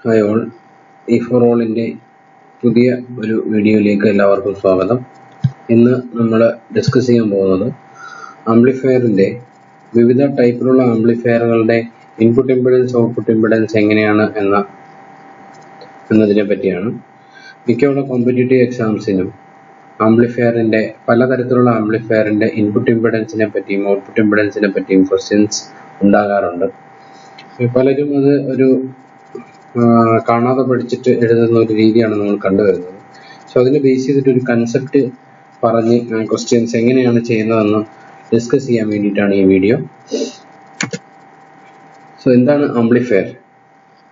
Hi all, ഈ four ഓളിൻ്റെ പുതിയ ഒരു വീഡിയോയിലേക്ക് എല്ലാവർക്കും സ്വാഗതം. ഇന്ന് നമ്മൾ ഡിസ്കസ് ചെയ്യാൻ പോകുന്നത് ആംപ്ലിഫയറിൻ്റെ വിവിധ ടൈപ്പിലുള്ള ആംപ്ലിഫയറുകളുടെ ഇൻപുട്ട് ഇമ്പിഡൻസ് ഔട്ട്പുട്ട് ഇമ്പിഡൻസ് എങ്ങനെയാണ് എന്നതിനെ പറ്റിയാണ്. മിക്കവാറും കോമ്പറ്റേറ്റീവ് എക്സാംസിനും ആംപ്ലിഫയറിൻ്റെ പലതരത്തിലുള്ള ആംപ്ലിഫയറിൻ്റെ ഇൻപുട്ട് ഇമ്പിഡൻസിനെ പറ്റിയും ഔട്ട്പുട്ട് ഇമ്പിഡൻസിനെ പറ്റിയും ക്വസ്റ്റ്യൻസ് ഉണ്ടാകാറുണ്ട്. പലരും അത് ഒരു കാണാതെ പഠിച്ചിട്ട് എഴുതുന്ന ഒരു രീതിയാണ് നമ്മൾ കണ്ടുവരുന്നത്. സോ അതിനെ ബേസ് ചെയ്തിട്ട് ഒരു കൺസെപ്റ്റ് പറഞ്ഞ് ക്വസ്റ്റ്യൻസ് എങ്ങനെയാണ് ചെയ്യുന്നതെന്ന് ഡിസ്കസ് ചെയ്യാൻ വേണ്ടിയിട്ടാണ് ഈ വീഡിയോ. സോ എന്താണ് ആംപ്ലിഫയർ?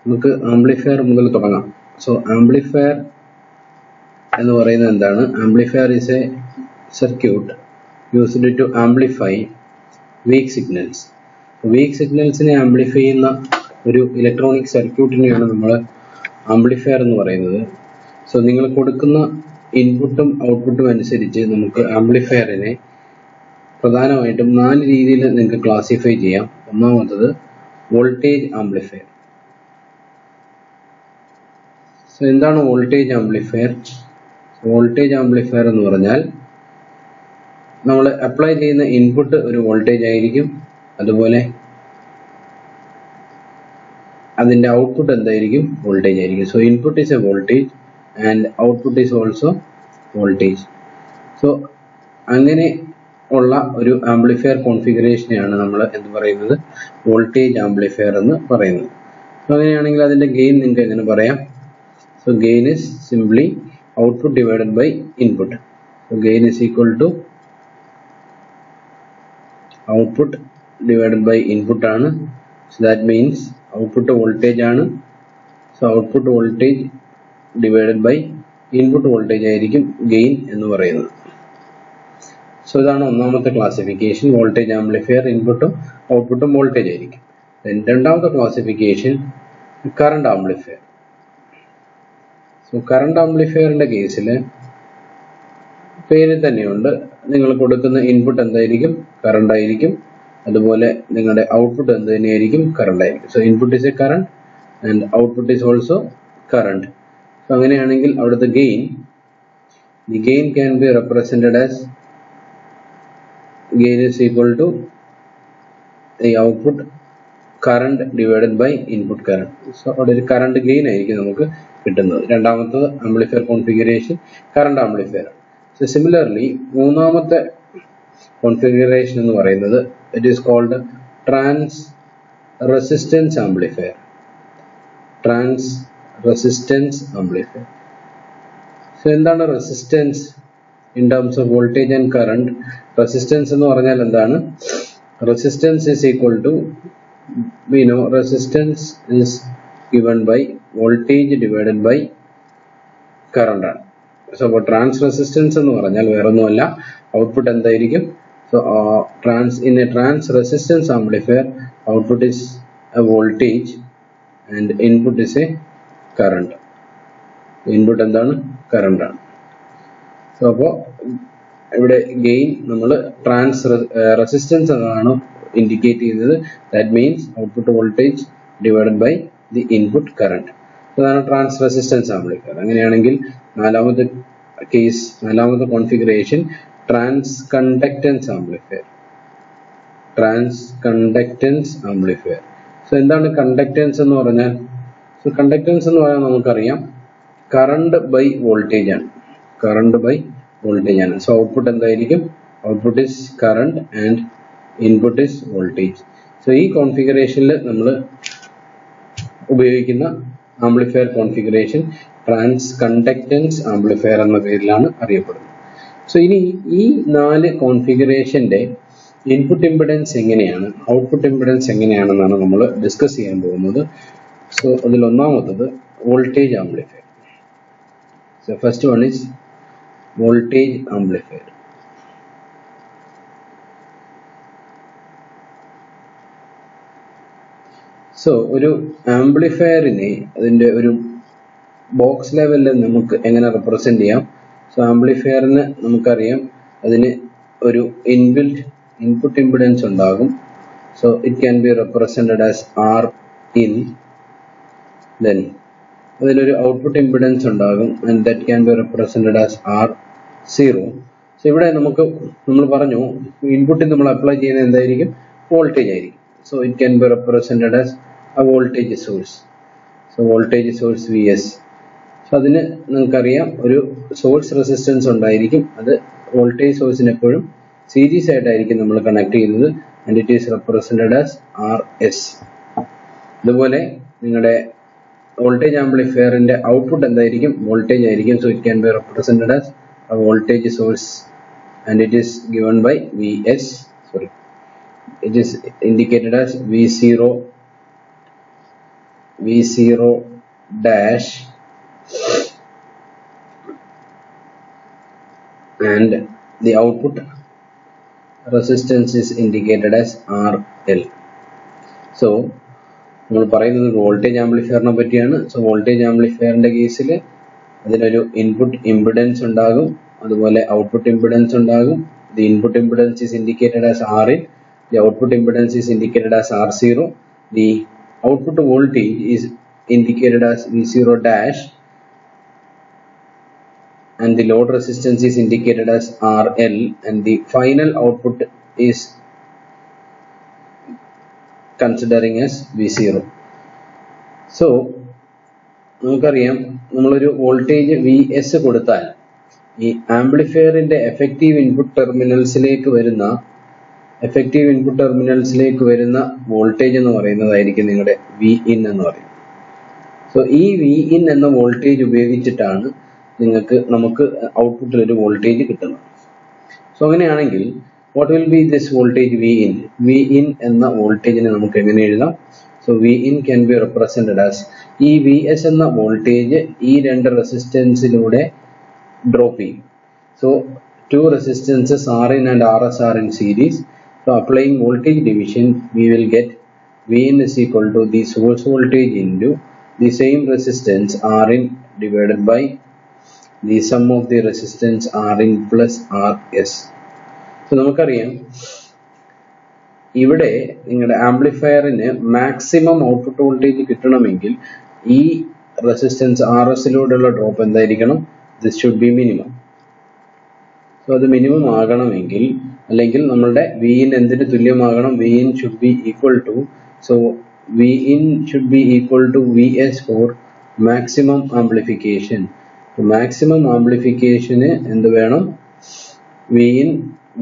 നമുക്ക് ആംപ്ലിഫയർ മുതൽ തുടങ്ങാം. സോ ആംപ്ലിഫയർ എന്ന് പറയുന്നത് എന്താണ്? Amplifier is a circuit used to amplify weak signals. Weak സിഗ്നൽസിനെ ആംപ്ലിഫൈ ചെയ്യുന്ന ഒരു ഇലക്ട്രോണിക് സർക്യൂട്ടിനെയാണ് നമ്മൾ ആംപ്ലിഫയർ എന്ന് പറയുന്നത്. സോ നിങ്ങൾ കൊടുക്കുന്ന ഇൻപുട്ടും ഔട്ട്പുട്ടും അനുസരിച്ച് നമുക്ക് ആംപ്ലിഫയറിനെ പ്രധാനമായിട്ടും 4 രീതിയിൽ നിങ്ങൾക്ക് ക്ലാസിഫൈ ചെയ്യാം. ഒന്നാമത്തത് വോൾട്ടേജ് ആംപ്ലിഫയർ. സോ എന്താണ് വോൾട്ടേജ് ആംപ്ലിഫയർ? വോൾട്ടേജ് ആംപ്ലിഫയർ എന്ന് പറഞ്ഞാൽ നമ്മൾ അപ്ലൈ ചെയ്യുന്ന ഇൻപുട്ട് ഒരു വോൾട്ടേജ് ആയിരിക്കും, അതുപോലെ അതിൻ്റെ ഔട്ട്പുട്ട് എന്തായിരിക്കും? വോൾട്ടേജ് ആയിരിക്കും. So input is A voltage and output is also voltage. So അങ്ങനെ ഉള്ള ഒരു ആംപ്ലിഫയർ കോൺഫിഗറേഷനെയാണ് നമ്മൾ എന്ത് പറയുന്നത്? വോൾട്ടേജ് ആംപ്ലിഫയർ എന്ന് പറയുന്നത്. സോ അങ്ങനെയാണെങ്കിൽ അതിൻ്റെ ഗെയിൻ നിങ്ങൾക്ക് എങ്ങനെ പറയാം? So gain is simply output divided by input. So gain is equal to output divided by input ആണ്. So that means output voltage ആണ്. So output voltage divided by input voltage ആയിരിക്കും gain എന്ന് പറയുന്നത്. So ഇതാണ് ഒന്നാമത്തെ classification. Voltage amplifier ഇൻപുട്ടും ഔട്ട്പുട്ടും voltage ആയിരിക്കും. രണ്ടാമത്തെ classification current amplifier. So current ആംപ്ലിഫയറിന്റെ കേസിൽ പേരിൽ തന്നെയുണ്ട്, നിങ്ങൾ കൊടുക്കുന്ന ഇൻപുട്ട് എന്തായിരിക്കും? കറണ്ട് ആയിരിക്കും, അതുപോലെ നിങ്ങളുടെ ഔട്ട്പുട്ട് എന്ത് തന്നെയായിരിക്കും? കറണ്ട് ആയിരിക്കും. So input is a current and output is also current. So അങ്ങനെയാണെങ്കിൽ അവിടുത്തെ the gain can be represented as gain is equal to the output current divided by input current. So അവിടെ ഒരു current gain ആയിരിക്കും നമുക്ക് കിട്ടുന്നത്. രണ്ടാമത്തെ amplifier configuration current amplifier. So similarly മൂന്നാമത്തെ configuration എന്ന് പറയുന്നത് it is called transresistance amplifier. Transresistance amplifier. So എന്താണ് resistance in terms of voltage and current? Resistance എന്ന് പറഞ്ഞാൽ എന്താണ്? Resistance is equal to resistance is given by voltage divided by current ആണ്. So അപ്പോൾ trans resistance എന്ന് പറഞ്ഞാൽ വേറൊന്നുമല്ല, output എന്തായിരിക്കും? So in a trans resistance amplifier, output is a voltage and input is a current. Input എന്താണ്? Current ആണ്. So അപ്പോൾ ഇവിടെ ഗെയിൻ നമ്മൾ ട്രാൻസ് റെസിസ്റ്റൻസ് എന്നാണ് ഇൻഡിക്കേറ്റ് ചെയ്യുന്നത്. That means output voltage divided by the input current. അതാണ് transresistance amplifier. അങ്ങനെയാണെങ്കിൽ നാലാമത്തെ configuration transconductance amplifier. Transconductance amplifier. So എന്താണ് കണ്ടക്ടൻസ് എന്ന് പറഞ്ഞാൽ? സോ കണ്ടക്ടൻസ് എന്ന് പറഞ്ഞാൽ നമുക്കറിയാം കറണ്ട് ബൈ വോൾട്ടേജ് ആണ്. കറണ്ട് ബൈ വോൾട്ടേജ് ആണ്. സോ ഔട്ട്പുട്ട് എന്തായിരിക്കും? Output is current and input is voltage. So ഈ കോൺഫിഗറേഷനിൽ നമ്മൾ ഉപയോഗിക്കുന്ന amplifier configuration transconductance amplifier എന്ന പേരിലാണ് അറിയപ്പെടുന്നത്. സോ ഇനി ഈ 4 കോൺഫിഗറേഷന്റെ ഇൻപുട്ട് ഇമ്പിഡൻസ് എങ്ങനെയാണ്, ഔട്ട്പുട്ട് ഇമ്പിഡൻസ് എങ്ങനെയാണെന്നാണ് നമ്മൾ ഡിസ്കസ് ചെയ്യാൻ പോകുന്നത്. സോ അതിൽ ഒന്നാമത്തത് voltage amplifier. So first one is voltage amplifier. So ഒരു ആംപ്ലിഫയറിനെ അതിൻ്റെ ഒരു ബോക്സ് ലെവലിൽ നമുക്ക് എങ്ങനെ റെപ്രസെന്റ് ചെയ്യാം? സോ ആംപ്ലിഫയറിന് നമുക്കറിയാം അതിന് ഒരു ഇൻബിൽറ്റ് ഇൻപുട്ട് ഇമ്പിഡൻസ് ഉണ്ടാകും. So it can be represented as are in, then അതിലൊരു ഔട്ട്പുട്ട് ഇംപിഡൻസ് ഉണ്ടാകും and that can be represented as R0. So ഇവിടെ നമ്മൾ പറഞ്ഞു ഇൻപുട്ടിൽ നമ്മൾ അപ്ലൈ ചെയ്യുന്ന എന്തായിരിക്കും വോൾട്ടേജ് ആയിരിക്കും. So it can be represented as a voltage source. So voltage source VS. So അതിന് നിങ്ങൾക്കറിയാം ഒരു സോഴ്സ് റെസിസ്റ്റൻസ് ഉണ്ടായിരിക്കും. അത് വോൾട്ടേജ് സോഴ്സിന് എപ്പോഴും സീരീസ് ആയിട്ടായിരിക്കും നമ്മൾ കണക്ട് ചെയ്യുന്നത് and it is represented as RS. അതുപോലെ നിങ്ങളുടെ വോൾട്ടേജ് ആംപ്ലിഫയറിന്റെ ഔട്ട്പുട്ട് എന്തായിരിക്കും വോൾട്ടേജ് ആയിരിക്കും. So it can be represented as a voltage source and it is given by VS. Sorry, it is indicated as V0 dash and the output resistance is indicated as RL. So നമ്മൾ പറയുന്നത് voltage ആംപ്ലിഫയറിനെ പറ്റിയാണ്. So voltage ആംപ്ലിഫയറിന്റെ കേസിൽ അതിനൊരു input impedance ഉണ്ടാകും, അതുപോലെ output impedance ഉണ്ടാകും. The input impedance is indicated as Rin, the output impedance is indicated as R0, the output voltage is indicated as V0 dash and the load resistance is indicated as RL and the final output is considering as V0. So നമുക്കറിയാം നമ്മളൊരു voltage VS കൊടുത്താൽ ഈ ആംപ്ലിഫയറിന്റെ effective input ടെർമിനൽസിലേക്ക് വരുന്ന voltage എന്ന് പറയുന്നതായിരിക്കും നിങ്ങളുടെ Vin എന്ന് പറയുന്നത്. സോ ഈ Vin എന്ന വോൾട്ടേജ് ഉപയോഗിച്ചിട്ടാണ് നമുക്ക് ഔട്ട്പുട്ടിൽ ഒരു വോൾട്ടേജ് കിട്ടുന്നത്. സോ അങ്ങനെയാണെങ്കിൽ what will be this voltage Vin എന്ന വോൾട്ടേജിനെ നമുക്ക് എങ്ങനെ എഴുതാം? So Vin can be represented as ഈ VS എന്ന വോൾട്ടേജ് ഈ രണ്ട് റെസിസ്റ്റൻസിലൂടെ drop in. So two resistances Rin and RS are in series. So applying voltage division, we will get Vin is equal to the source voltage into the same resistance Rin divided by the sum of the resistance Rin plus RS. So നമുക്കറിയാം ഇവിടെ നിങ്ങളുടെ ആംപ്ലിഫയറിന് maximum output voltage കിട്ടണമെങ്കിൽ ഈ resistance RSലൂടെയുള്ള drop എന്തായിരിക്കണം? This should be minimum. So അത് minimum ആകണമെങ്കിൽ അല്ലെങ്കിൽ നമ്മളുടെ Vin എന്തിന് തുല്യമാകണം? Vin should be equal to, so Vin should be equal to VS for maximum amplification. So maximum amplification എന്ത് വേണം? Vin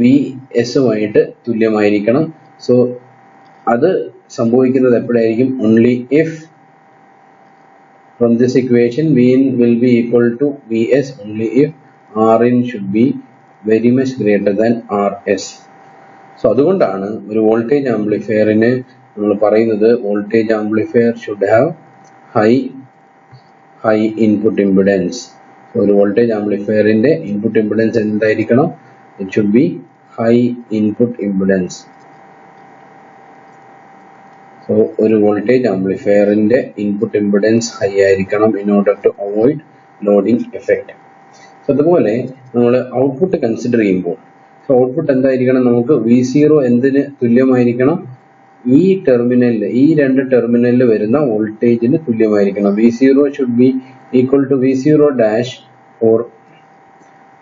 VS ആയിട്ട് തുല്യമായിരിക്കണം. So അത് സംഭവിക്കുന്നത് എപ്പോഴായിരിക്കും? Only if from this equation Vin will be equal to VS only if Rin should be very much greater than RS. So അതുകൊണ്ടാണ് ഒരു voltage ആംപ്ലിഫയറിന് നമ്മൾ പറയുന്നത് voltage amplifier should have high input impedance. ഒരു voltage ആംപ്ലിഫയറിന്റെ input impedance എന്തായിരിക്കണം? It should be high input impedance. So ഒരു voltage ആംപ്ലിഫയറിന്റെ input impedance high ആയിരിക്കണം in order to avoid loading effect. So അതുപോലെ നമ്മൾ ഔട്ട്പുട്ട് കൺസിഡർ ചെയ്യുമ്പോൾ ഔട്ട്പുട്ട് എന്തായിരിക്കണം? നമുക്ക് V0 എന്തിന് തുല്യമായിരിക്കണം? ഈ രണ്ട് ടെർമിനലിൽ വരുന്ന വോൾട്ടേജിന് തുല്യമായിരിക്കണം. V0 should be equal to V0 dash for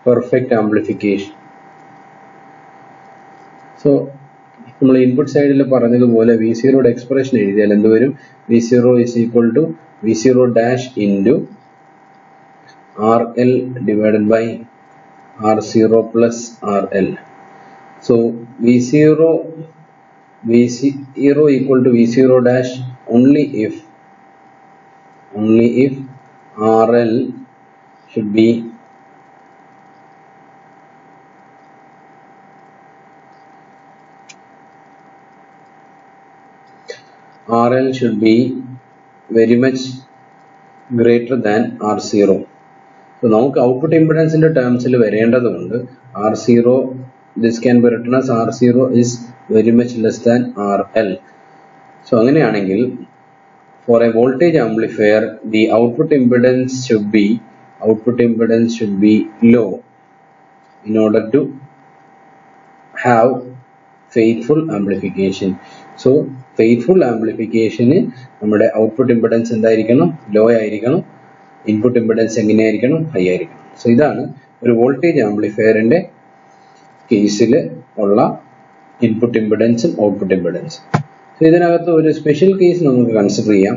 perfect amplification. So നമ്മൾ ഇൻപുട്ട് സൈഡിൽ പറഞ്ഞതുപോലെ V0യുടെ എക്സ്പ്രഷൻ എഴുതിയാൽ എന്ത് വരും? V0 is equal to V0 dash into RL divided by R0 plus RL. So V0 equal to V0 dash only if RL should be very much greater than R0. So നമുക്ക് output ഇംപിഡൻസിന്റെ ടേംസിൽ വരേണ്ടതുണ്ട്. R0, this can be written as R0 is very much less than RL. So അങ്ങനെയാണെങ്കിൽ for a voltage amplifier the output impedance should be low in order to have faithful amplification. So faithful amplification നമ്മുടെ output impedance എന്തായിരിക്കണം? Law ആയിരിക്കണം. Input impedance എങ്ങനെയായിരിക്കണം? High ആയിരിക്കണം. So ഇതാണ് ഒരു voltage ആംപ്ലിഫയറിന്റെ കേസിൽ ഉള്ള ഇൻപുട്ട് ഇംപെഡൻസും ഔട്ട്പുട്ട് ഇംപെഡൻസും. സോ ഇതിനകത്ത് ഒരു സ്പെഷ്യൽ കേസ് നമുക്ക് കൺസിഡർ ചെയ്യാം.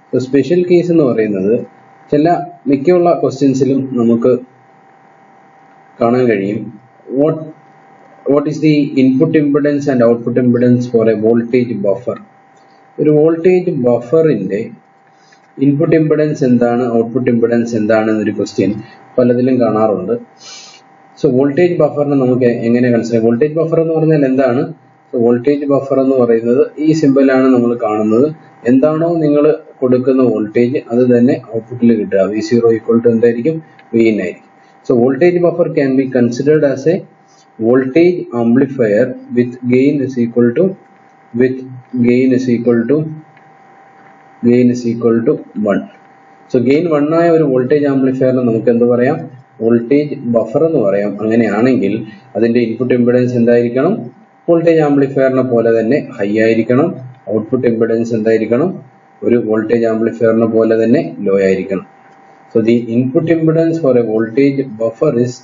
സോ സ്പെഷ്യൽ കേസ് എന്ന് പറയുന്നത് മിക്കുള്ള ക്വസ്റ്റ്യൻസിലും നമുക്ക് കാണാൻ കഴിയും. What is the input impedance and output impedance for a voltage buffer? ഒരു വോൾട്ടേജ് ബഫറിന്റെ ഇൻപുട്ട് ഇംപെഡൻസ് എന്താണ്, ഔട്ട്പുട്ട് ഇംപെഡൻസ് എന്താണ് എന്നൊരു ക്വസ്റ്റ്യൻ പലതിലും കാണാറുണ്ട്. സോ വോൾട്ടേജ് ബഫറിനെ നമുക്ക് എങ്ങനെ കൺസിഡർ? വോൾട്ടേജ് ബഫർ എന്ന് പറഞ്ഞാൽ എന്താണ്? വോൾട്ടേജ് ബഫർ എന്ന് പറയുന്നത് ഈ സിമ്പലാണ് നമ്മൾ കാണുന്നത്. എന്താണോ നിങ്ങൾ കൊടുക്കുന്ന വോൾട്ടേജ് അത് തന്നെ ഔട്ട്പുട്ടിൽ കിട്ടുക. V0 ഈക്വൽ ടു എന്തായിരിക്കും? Vin ആയിരിക്കും. So voltage buffer can be considered as a voltage amplifier with gain is equal to 1. So gain 1 ആയ ഒരു വോൾട്ടേജ് ആംപ്ലിഫയറിന് നമുക്ക് എന്ത് പറയാം? വോൾട്ടേജ് ബഫർ എന്ന് പറയാം. അങ്ങനെയാണെങ്കിൽ അതിന്റെ ഇൻപുട്ട് ഇംപെഡൻസ് എന്തായിരിക്കണം? വോൾട്ടേജ് ആംപ്ലിഫയറിനെ പോലെ തന്നെ ഹൈ ആയിരിക്കണം. ഔട്ട്പുട്ട് ഇംപെഡൻസ് എന്തായിരിക്കണം? ഒരു വോൾട്ടേജ് ആംപ്ലിഫയറിനെ പോലെ തന്നെ ലോ ആയിരിക്കണം. So the input impedance for a voltage buffer is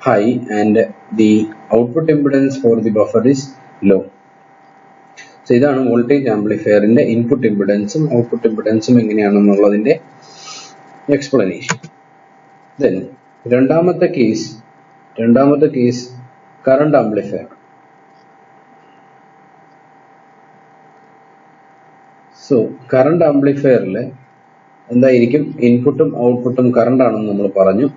high and the output impedance for the buffer is low. So ഇതാണ് വോൾട്ടേജ് ആംപ്ലിഫയറിന്റെ ഇൻപുട്ട് ഇംപെഡൻസും ഔട്ട്പുട്ട് ഇംപെഡൻസും എങ്ങനെയാണെന്നുള്ളതിന്റെ എക്സ്പ്ലനേഷൻ. ദെൻ രണ്ടാമത്തെ case current amplifier. So current ആംപ്ലിഫയറിൽ എന്തായിരിക്കും? ഇൻപുട്ടും ഔട്ട്പുട്ടും കറണ്ട് ആണെന്ന് നമ്മൾ പറഞ്ഞു.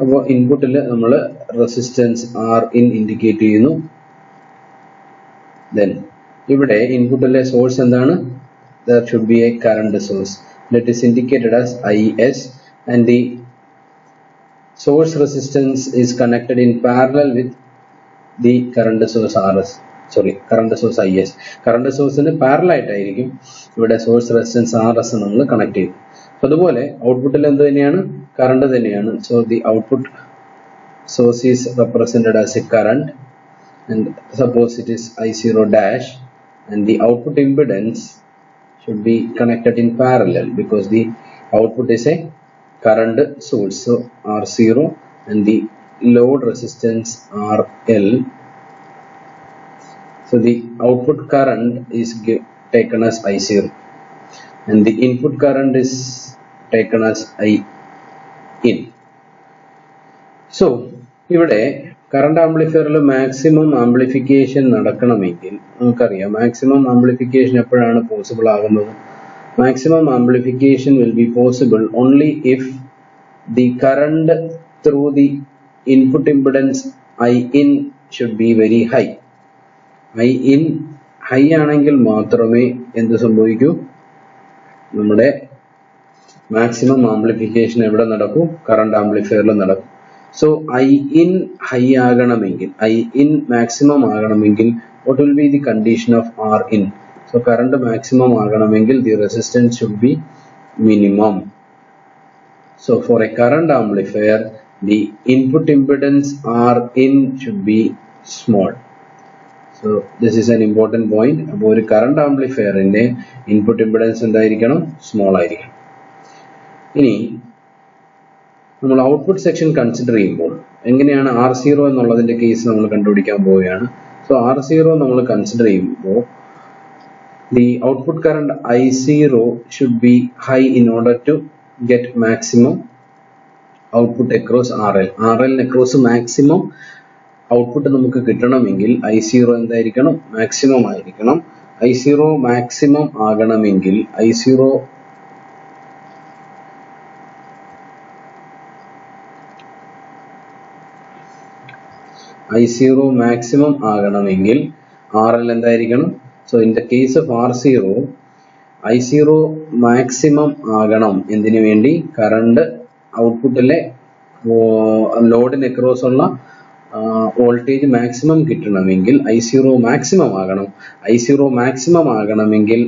അപ്പോൾ ഇൻപുട്ടിൽ നമ്മൾ റെസിസ്റ്റൻസ് Rin ഇൻഡിക്കേറ്റ് ചെയ്യുന്നു. ദെൻ ഇവിടെ ഇൻപുട്ടിലെ സോഴ്സ് എന്താണ്? There should be a current source that is indicated as Is and the source resistance is connected in parallel with the current source Is. Current സോഴ്സിന് പാരലൽ ആയിട്ടായിരിക്കും ഇവിടെ source resistance Rs നമ്മൾ connect ചെയ്യും. അതുപോലെ ഔട്ട്പുട്ടിൽ എന്ത് തന്നെയാണ്? കറണ്ട് തന്നെയാണ്. So the output source is represented as A current and suppose it is I0 dash and the output impedance should be connected in parallel because the output is a current source. So R0 and the load resistance RL. So the output current is taken as I0 and the input current is taken as In. So ഇവിടെ current ആംപ്ലിഫയറിൽ maximum amplification നടക്കണമെങ്കിൽ നമുക്കറിയാം maximum amplification എപ്പോഴാണ് possible ആകുന്നത്? Maximum amplification will be possible only if the current through the input impedance In should be very high. In high ആണെങ്കിൽ മാത്രമേ എന്ത് സംഭവിക്കൂ? നമ്മുടെ മാക്സിമം ആംപ്ലിഫിക്കേഷൻ എവിടെ നടക്കൂ? കറണ്ട് ആംപ്ലിഫയറിൽ നടക്കും. സോ In ഹൈ ആകണമെങ്കിൽ, In മാക്സിമം ആകണമെങ്കിൽ what will be the condition of Rin? So current maximum ആകണമെങ്കിൽ the resistance should be minimum. So for a current amplifier the input impedance Rin should be small. So this is an important point. അപ്പോൾ ഒരു current amplifierന്റെ input impedance എന്തായിരിക്കണം? Small ആയിരിക്കണം. ഇനി നമ്മൾ output section consider ചെയ്യുമ്പോൾ എങ്ങനെയാണ് R0 എന്നുള്ളതിന്റെ case നമ്മൾ കണ്ടുപിടിക്കാൻ പോവുകയാണ്. സോ R0 നമ്മൾ കൺസിഡർ ചെയ്യുമ്പോൾ the output current I0 should be high in order to get maximum output across RL. RL across maximum output നമുക്ക് കിട്ടണമെങ്കിൽ I0 എന്തായിരിക്കണം? മാക്സിമം ആയിരിക്കണം. I0 മാക്സിമം ആകണമെങ്കിൽ I0 maximum ആകണമെങ്കിൽ RL എന്തായിരിക്കണം? So in the case of R0, I0 maximum ആകണം. എന്തിനു വേണ്ടി? കറണ്ട് ഔട്ട്പുട്ടിലെ ലോഡിന് അക്രോസ് ഉള്ള വോൾട്ടേജ് മാക്സിമം കിട്ടണമെങ്കിൽ I0 മാക്സിമം ആകണം. I0 മാക്സിമം ആകണമെങ്കിൽ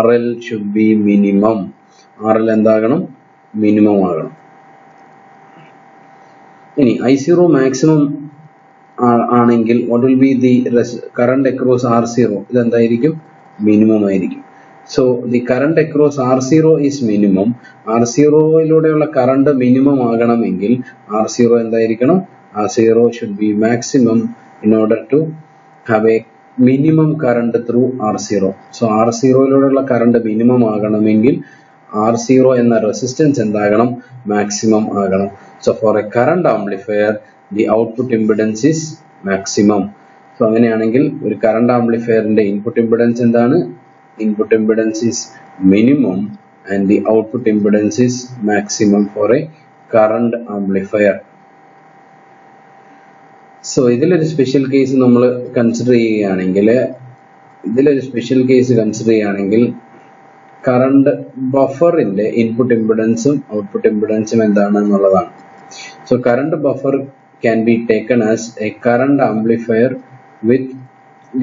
RL should be minimum. RL എന്താകണം? മിനിമം ആകണം. ഇനി I0 മാക്സിമം ആണെങ്കിൽ what will be the current across R0? ഇതെന്തായിരിക്കും? മിനിമം ആയിരിക്കും. So the current across R0 is minimum. R0 യിലൂടെയുള്ള കറണ്ട് മിനിമം ആകണമെങ്കിൽ R0 എന്തായിരിക്കണം? R0 should be maximum in order to have a minimum current through R0. So R0 യിലൂടെയുള്ള current minimum ആകണമെങ്കിൽ R0 എന്ന resistance എന്താകണം? Maximum ആകണം. So for a current amplifier the output impedance is maximum. So അങ്ങനെയാണെങ്കിൽ ഒരു current ആംപ്ലിഫയറിന്റെ input impedance എന്താണ്? Input impedance is minimum and the output impedance is maximum for a current amplifier. So ഇതിലൊരു special case നമ്മൾ consider ചെയ്യുകയാണെങ്കിൽ current ബഫറിന്റെ input ഇംപെഡൻസും output ഇംപെഡൻസും എന്താണ് എന്നുള്ളതാണ്. So current buffer can be taken as a current amplifier with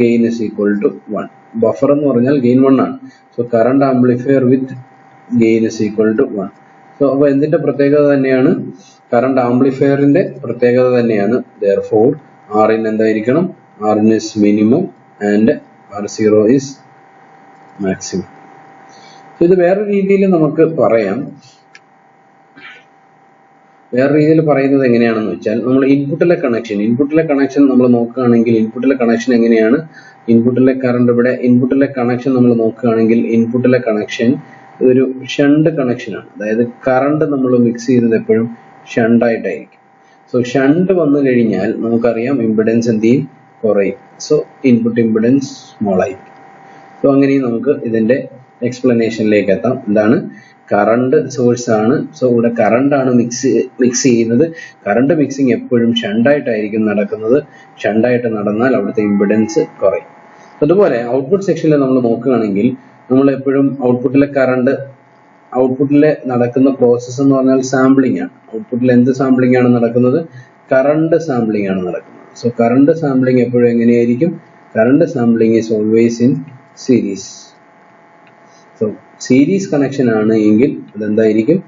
gain is equal to 1. Buffer എന്ന് പറഞ്ഞാൽ gain 1 ആണ്. So current amplifier with gain is equal to 1. So അപ്പോൾ എന്തിന്റെ പ്രത്യേകത തന്നെയാണ്? കറണ്ട് ആംപ്ലിഫയറിന്റെ പ്രത്യേകത തന്നെയാണ്. therefore Rin എന്തായിരിക്കണം? Rin is minimum and R0 is maximum. ഇത് വേറെ രീതിയിൽ നമുക്ക് പറയാം. വേറെ രീതിയിൽ പറയുന്നത് എങ്ങനെയാണെന്ന് വെച്ചാൽ നമ്മൾ ഇൻപുട്ടിലെ കണക്ഷൻ നമ്മൾ നോക്കുകയാണെങ്കിൽ ഇൻപുട്ടിലെ കണക്ഷൻ എങ്ങനെയാണ്? ഇൻപുട്ടിലെ കറണ്ട് ഇവിടെ ഇൻപുട്ടിലെ കണക്ഷൻ നമ്മൾ നോക്കുകയാണെങ്കിൽ ഇൻപുട്ടിലെ കണക്ഷൻ ഒരു ഷണ്ട് കണക്ഷനാണ്. അതായത് കറണ്ട് നമ്മൾ മിക്സ് ചെയ്യുന്നത് എപ്പോഴും ഷണ്ടായിട്ടായിരിക്കും. സോ ഷണ്ട് വന്നു കഴിഞ്ഞാൽ നമുക്കറിയാം ഇംപിഡൻസ് എന്ത് ചെയ്യും? കുറയും. സോ ഇൻപുട്ട് ഇംപിഡൻസ് സ്മോൾ ആയിരിക്കും. സോ അങ്ങനെ നമുക്ക് ഇതിന്റെ എക്സ്പ്ലനേഷനിലേക്ക് എത്താം. എന്താണ്? കറണ്ട് സോഴ്സ് ആണ്. സോ ഇവിടെ കറണ്ട് ആണ് മിക്സ് ചെയ്യുന്നത്. കറണ്ട് മിക്സിങ് എപ്പോഴും ഷണ്ടായിട്ടായിരിക്കും നടക്കുന്നത്. ഷണ്ടായിട്ട് നടന്നാൽ അവിടുത്തെ ഇംപിഡൻസ് കുറയും. അതുപോലെ ഔട്ട്പുട്ട് സെക്ഷനിൽ നമ്മൾ നോക്കുകയാണെങ്കിൽ നമ്മൾ എപ്പോഴും ഔട്ട്പുട്ടിൽ നടക്കുന്ന പ്രോസസ്സ് എന്ന് പറഞ്ഞാൽ സാമ്പിളിംഗ് ആണ്. ഔട്ട്പുട്ടിൽ എന്ത് സാമ്പിളിംഗ് ആണ് നടക്കുന്നത്? കറണ്ട് സാമ്പിളിംഗ് ആണ് നടക്കുന്നത്. സോ കറണ്ട് സാമ്പിളിംഗ് എപ്പോഴും എങ്ങനെയായിരിക്കും? Current sampling is always in series. So series connection ആണ് എങ്കിൽ അതെന്തായിരിക്കും?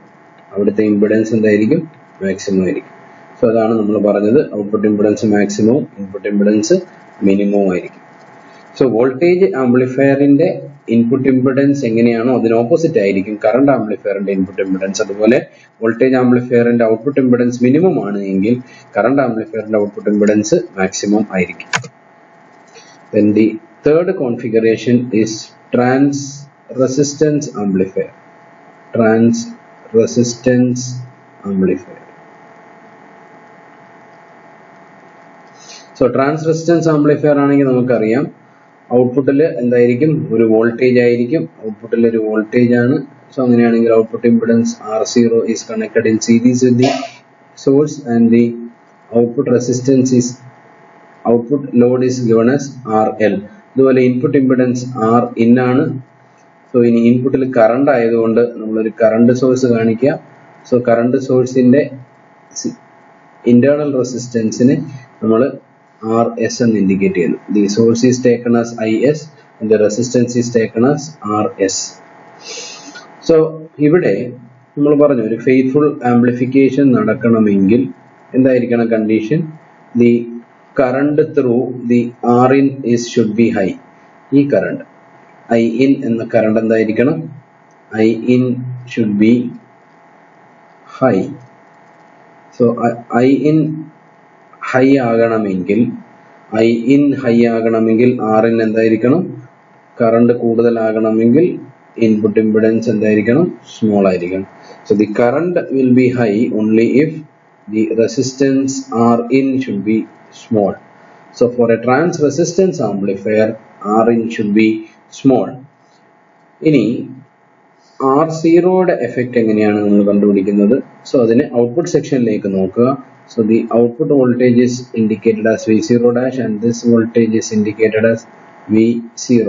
അവിടുത്തെ ഇംപിഡൻസ് എന്തായിരിക്കും? മാക്സിമം ആയിരിക്കും. സോ അതാണ് നമ്മൾ പറഞ്ഞത്. ഔട്ട്പുട്ട് ഇംപിഡൻസ് മാക്സിമവും ഇൻപുട്ട് ഇംപിഡൻസ് മിനിമവും ആയിരിക്കും. സോ വോൾട്ടേജ് ആംപ്ലിഫയറിന്റെ ഇൻപുട്ട് ഇംപിഡൻസ് എങ്ങനെയാണോ അതിന് ഓപ്പോസിറ്റ് ആയിരിക്കും കറണ്ട് ആംപ്ലിഫയറിന്റെ ഇൻപുട്ട് ഇംപിഡൻസ്. അതുപോലെ വോൾട്ടേജ് ആംപ്ലിഫയറിന്റെ ഔട്ട്പുട്ട് ഇംപിഡൻസ് മിനിമം ആണ് എങ്കിൽ കറണ്ട് ആംപ്ലിഫയറിന്റെ ഔട്ട്പുട്ട് ഇംപിഡൻസ് മാക്സിമം ആയിരിക്കും. Then the third configuration is trans resistance amplifier. So trans resistance amplifier ആണെങ്കിൽ നമുക്കറിയാം ഔട്ട്പുട്ടിൽ എന്തായിരിക്കും? ഒരു വോൾട്ടേജ് ആയിരിക്കും. ഔട്ട്പുട്ടിൽ ഒരു വോൾട്ടേജ് ആണ്. സോ അങ്ങനെയാണെങ്കിൽ output impedance R0 is connected in series with the source and the output resistance is output load is given as RL. അതുപോലെ ഇൻപുട്ട് ഇംപിഡൻസ് Rin ആണ്. സോ ഇനി ഇൻപുട്ടിൽ കറണ്ട് ആയതുകൊണ്ട് നമ്മളൊരു കറണ്ട് സോഴ്സ് കാണിക്കുക. സോ കറണ്ട് സോഴ്സിന്റെ internal റെസിസ്റ്റൻസിനെ നമ്മൾ RS എന്ന് ഇൻഡിക്കേറ്റ് ചെയ്യുന്നു. The source is taken as IS and the resistance is taken as RS. So ഇവിടെ നമ്മൾ പറഞ്ഞു ഒരു ഫെയ്ത്ത്ഫുൾ ആംപ്ലിഫിക്കേഷൻ നടക്കണമെങ്കിൽ എന്തായിരിക്കണം condition? The current through the Rin should be high. ഈ കറണ്ട് In എന്ന കറണ്ട് എന്തായിരിക്കണം? In should be high. So In high ആകണമെങ്കിൽ Rin എന്തായിരിക്കണം? കറണ്ട് കൂടുതലാകണമെങ്കിൽ ഇൻപുട്ട് ഇംപിഡൻസ് എന്തായിരിക്കണം? സ്മോൾ ആയിരിക്കണം. So the current will be high only if the resistance Rin should be small. So for a trans resistance amplifier Rin should be small. ഇനി R0യുടെ effect എങ്ങനെയാണ് നമ്മൾ കണ്ടുപിടിക്കുന്നത്? So അതിനെ output സെക്ഷനിലേക്ക് നോക്കുക. So the output voltage is indicated as V0 dash and this voltage is indicated as V0.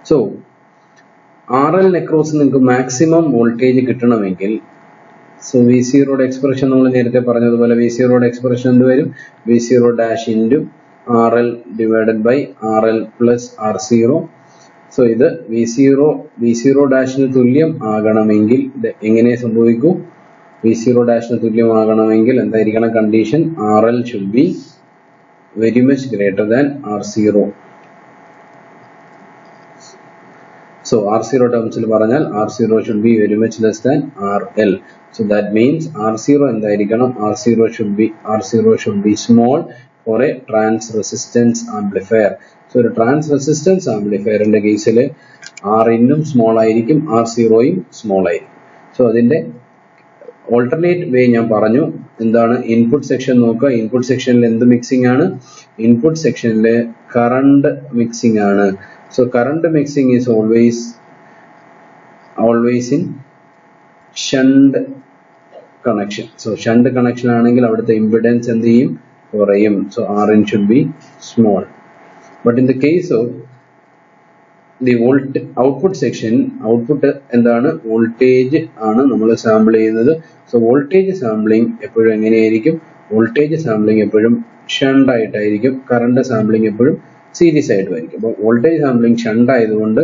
So RL across നിങ്ങൾക്ക് maximum voltage കിട്ടണമെങ്കിൽ so V0യുടെ expression നമ്മൾ നേരത്തെ പറഞ്ഞതുപോലെ V0യുടെ എക്സ്പ്രഷൻ എന്ത് വരും? V0 dash into RL divided by RL plus R0. So ഇത് V0 ഡാഷിന് തുല്യം ആകണമെങ്കിൽ എങ്ങനെ സംഭവിക്കും? V0 ഡാഷിന് തുല്യമാകണമെങ്കിൽ എന്തായിരിക്കണം condition? RL should be very much greater than R0. So R0 terms il paranjal R0 should be very much less than RL. So that means R0 endayirikkanam, R0 should be small for a trans resistance amplifier. So a trans resistance amplifier inde case il R innum small ആയിരിക്കും, R0 യും small ആയിരിക്കും. So adinte alternate way ഞാൻ പറഞ്ഞു. എന്താണ് input section നോക്കുക. Input സെക്ഷനിൽ എന്ത് mixing ആണ്? ഇൻപുട്ട് സെക്ഷനിൽ കറണ്ട് മിക്സിംഗ് ആണ്. So current mixing is always in shunt connection. So shunt connection ആണെങ്കിൽ അവിടുത്തെ impedance എന്ത് ചെയ്യും? കുറയും. So Rin should be small. But in the case of the output section, output എന്താണ്? വോൾട്ടേജ് ആണ് നമ്മൾ സാമ്പിൾ ചെയ്യുന്നത്. So വോൾട്ടേജ് സാമ്പിളിംഗ് എപ്പോഴും എങ്ങനെയായിരിക്കും? വോൾട്ടേജ് സാമ്പിളിംഗ് എപ്പോഴും ഷണ്ട് ആയിട്ടായിരിക്കും. കറണ്ട് സാമ്പിളിംഗ് എപ്പോഴും സീരീസ് ആയിട്ടുമായിരിക്കും. അപ്പോൾ വോൾട്ടേജ് സാമ്പിളിംഗ് ഷണ്ട് ആയതുകൊണ്ട്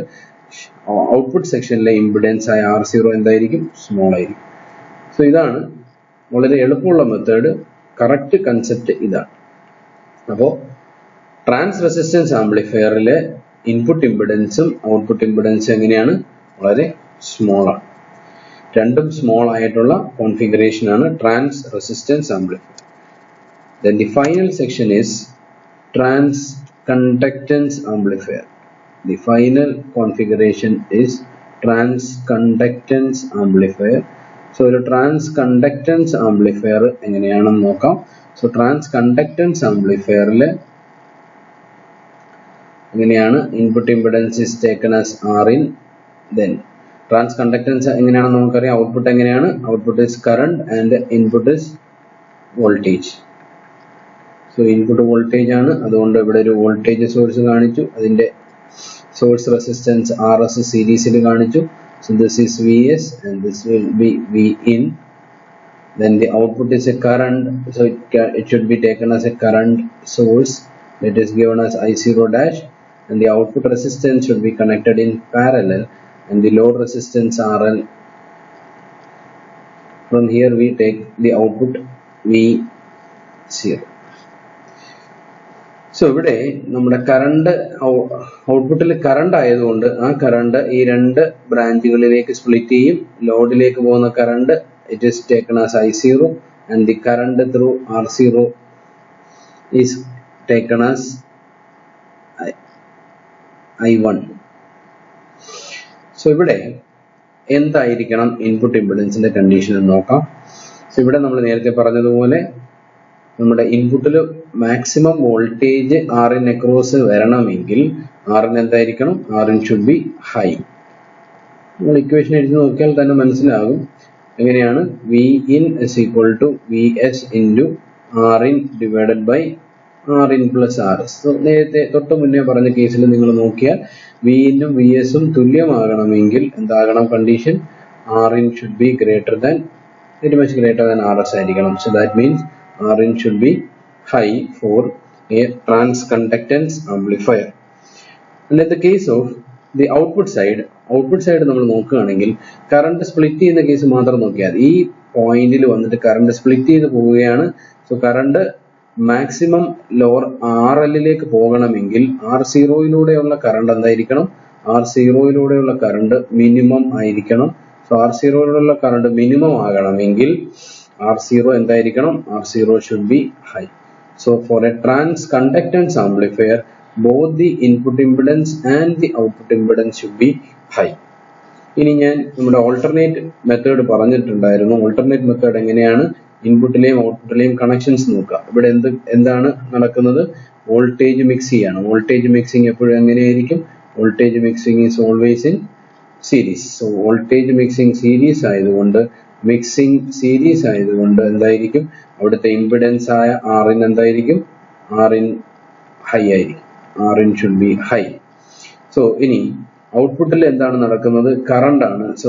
ഔട്ട്പുട്ട് സെക്ഷനിലെ ഇംപിഡൻസ് ആയ R0 എന്തായിരിക്കും? സ്മോൾ ആയിരിക്കും. സോ ഇതാണ് വളരെ എളുപ്പമുള്ള മെത്തേഡ്. കറക്റ്റ് കൺസെപ്റ്റ് ഇതാണ്. അപ്പോൾ ട്രാൻസ് റെസിസ്റ്റൻസ് ആംപ്ലിഫയറിലെ ഇൻപുട്ട് ഇംപിഡൻസും ഔട്ട്പുട്ട് ഇംപിഡൻസും എങ്ങനെയാണ്? വളരെ സ്മോൾ ആണ്. രണ്ടും സ്മോൾ ആയിട്ടുള്ള കോൺഫിഗറേഷൻ ആണ് transresistance amplifier. Then the final section is trans conductance amplifier. The final configuration is trans conductance amplifier. So ഒരു trans conductance amplifier എങ്ങനെയാണെന്ന് നോക്കാം. So trans conductance amplifier ല് എങ്ങനെയാണ്? Input impedance is taken as Rin. Then trans conductance എങ്ങനെയാണെന്ന് നമുക്കറിയാം. Output എങ്ങനെയാണ്? Output is current and input is voltage. So input voltage ആണ്, അതുകൊണ്ട് ഇവിടെ ഒരു വോൾട്ടേജ് സോഴ്സ് കാണിച്ചു. അതിന്റെ സോഴ്സ് റെസിസ്റ്റൻസ് RS സീരീസിൽ കാണിച്ചു. So this is Vs and this will be Vin. Then the output is a current, so it should be taken as a current source that is given as I0 dash, and the output resistance should be connected in parallel, and the load resistance RL. From here we take the output V0. So ഇവിടെ നമ്മുടെ current ഔട്ട്പുട്ടിൽ current ആയതുകൊണ്ട് ആ current ഈ രണ്ട് ബ്രാഞ്ചുകളിലേക്ക് split ചെയ്യും. ലോഡിലേക്ക് പോകുന്ന current it is taken as I0 and the current through R0 is taken as I1. So ഇവിടെ എന്തായിരിക്കണം ഇൻപുട്ട് ഇംപിഡൻസിന്റെ കണ്ടീഷൻ എന്ന് നോക്കാം. സോ ഇവിടെ നമ്മൾ നേരത്തെ പറഞ്ഞതുപോലെ നമ്മുടെ ഇൻപുട്ടിൽ മാക്സിമം വോൾട്ടേജ് Rin അക്രോസ് വരണമെങ്കിൽ Rin എന്തായിരിക്കണം? Rin should be high. നമ്മൾ ഇക്വേഷൻ എഴുതി നോക്കിയാൽ തന്നെ മനസ്സിലാകും. എങ്ങനെയാണ്? Vin is equal to Vs into Rin divided by Rin plus Rs. So നേരത്തെ തൊട്ട് മുന്നേ പറഞ്ഞ കേസിൽ നിങ്ങൾ നോക്കിയാൽ Vin-ഉം Vs-ഉം തുല്യമാകണമെങ്കിൽ എന്താകണം condition? Rin should be very much greater than Rs ആയിരിക്കണം. So that means Rin should be high for a transconductance amplifier. And in the case of the output side നമ്മൾ നോക്കുകയാണെങ്കിൽ കറണ്ട് സ്പ്ലിറ്റ് ചെയ്യുന്ന കേസ് മാത്രം നോക്കിയാൽ ഈ പോയിന്റിൽ വന്നിട്ട് current split ചെയ്ത് പോവുകയാണ്. സോ കറണ്ട് മാക്സിമം ലോവർ RL-ലേക്ക് പോകണമെങ്കിൽ R0-യിലൂടെയുള്ള കറണ്ട് എന്തായിരിക്കണം? R0-യിലൂടെയുള്ള കറണ്ട് മിനിമം ആയിരിക്കണം. സോ R0-യിലുള്ള കറണ്ട് മിനിമം ആകണമെങ്കിൽ R0 എന്തായിരിക്കണം? R0 should be high. So for a transconductance amplifier, both the input impedance and the output impedance should be high. ഇനി ഞാൻ നമ്മുടെ alternate method പറഞ്ഞിട്ടുണ്ടായിരുന്നു. Alternate method എങ്ങനെയാണ്? ഇൻപുട്ടിലെയും ഔട്ട്പുട്ടിലെയും connections നോക്കുക. ഇവിടെ എന്താണ് നടക്കുന്നത്? വോൾട്ടേജ് മിക്സ് ചെയ്യാണ്. വോൾട്ടേജ് മിക്സിംഗ് എപ്പോഴും എങ്ങനെയായിരിക്കും? Voltage mixing is always in series. So voltage mixing series ആയതുകൊണ്ട് എന്തായിരിക്കും? അവിടുത്തെ ഇംപിഡൻസ് ആയ Rin എന്തായിരിക്കും? Rin ഹൈ ആയിരിക്കും. Rin should be high. So ഇനി ഔട്ട്പുട്ടിൽ എന്താണ് നടക്കുന്നത്? കറണ്ട് ആണ്. സോ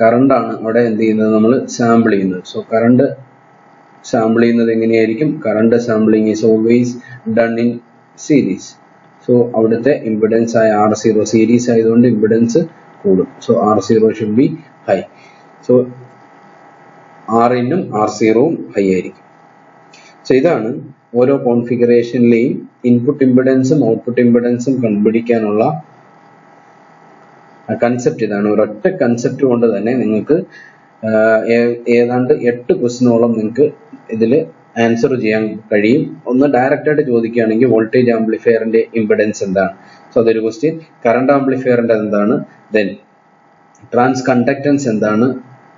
കറണ്ട് ആണ് അവിടെ എന്ത് ചെയ്യുന്നത്? നമ്മൾ സാമ്പിൾ ചെയ്യുന്നത്. സോ കറണ്ട് സാമ്പിൾ ചെയ്യുന്നത് എങ്ങനെയായിരിക്കും? Current sampling is always done in series. So അവിടുത്തെ ഇംപിഡൻസ് ആയ R0 സീരീസ് ആയതുകൊണ്ട് ഇംപിഡൻസ് കൂടും. So R0 should be high. So Rin-ഉം R0-ഉം ഹൈ ആയിരിക്കും. സോ ഇതാണ് ഓരോ കോൺഫിഗറേഷനിലെയും ഇൻപുട്ട് ഇംപിഡൻസും ഔട്ട്പുട്ട് ഇംപിഡൻസും കണ്ടുപിടിക്കാനുള്ള കൺസെപ്റ്റ് ഇതാണ്. ഒരൊറ്റ കൺസെപ്റ്റ് കൊണ്ട് തന്നെ നിങ്ങൾക്ക് ഏതാണ്ട് 8 ക്വസ്റ്റ്യനോളം നിങ്ങൾക്ക് ഇതിൽ ആൻസർ ചെയ്യാൻ കഴിയും. ഒന്ന് ഡയറക്റ്റ് ആയിട്ട് ചോദിക്കുകയാണെങ്കിൽ വോൾട്ടേജ് ആംപ്ലിഫയറിന്റെ ഇംപെഡൻസ് എന്താണ്, സോ അതൊരു ക്വസ്റ്റ്യൻ. കറണ്ട് ആംപ്ലിഫയറിന്റെ എന്താണ്, ദെൻ ട്രാൻസ് കണ്ടക്ടൻസ് എന്താണ്,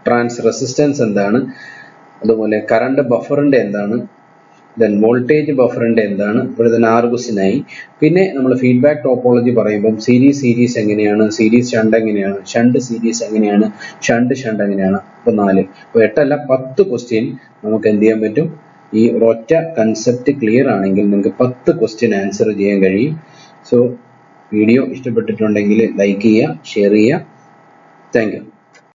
ട്രാൻസ് റെസിസ്റ്റൻസ് എന്താണ്, അതുപോലെ കറണ്ട് ബഫറിന്റെ എന്താണ്, ദെൻ വോൾട്ടേജ് ബഫറിന്റെ എന്താണ്. ഇപ്പോൾ ഇതിന് 6 ക്വസ്റ്റ്യൻ ആയി. പിന്നെ നമ്മൾ ഫീഡ്ബാക്ക് ടോപ്പോളജി പറയുമ്പോൾ സീരീസ് എങ്ങനെയാണ്, സീരീസ് ഷണ്ട് എങ്ങനെയാണ്, ഷണ്ട് സീരീസ് എങ്ങനെയാണ്, ഷണ്ട് എങ്ങനെയാണ്. അപ്പോൾ 4, അപ്പോൾ 8 അല്ല 10 ക്വസ്റ്റ്യൻ നമുക്ക് എന്ത് ചെയ്യാൻ പറ്റും. ഈ ഒറ്റ കൺസെപ്റ്റ് ക്ലിയർ ആണെങ്കിൽ നിങ്ങൾക്ക് 10 ക്വസ്റ്റ്യൻ ആൻസർ ചെയ്യാൻ കഴിയും. സോ വീഡിയോ ഇഷ്ടപ്പെട്ടിട്ടുണ്ടെങ്കിൽ ലൈക്ക് ചെയ്യുക, ഷെയർ ചെയ്യുക. Thank you.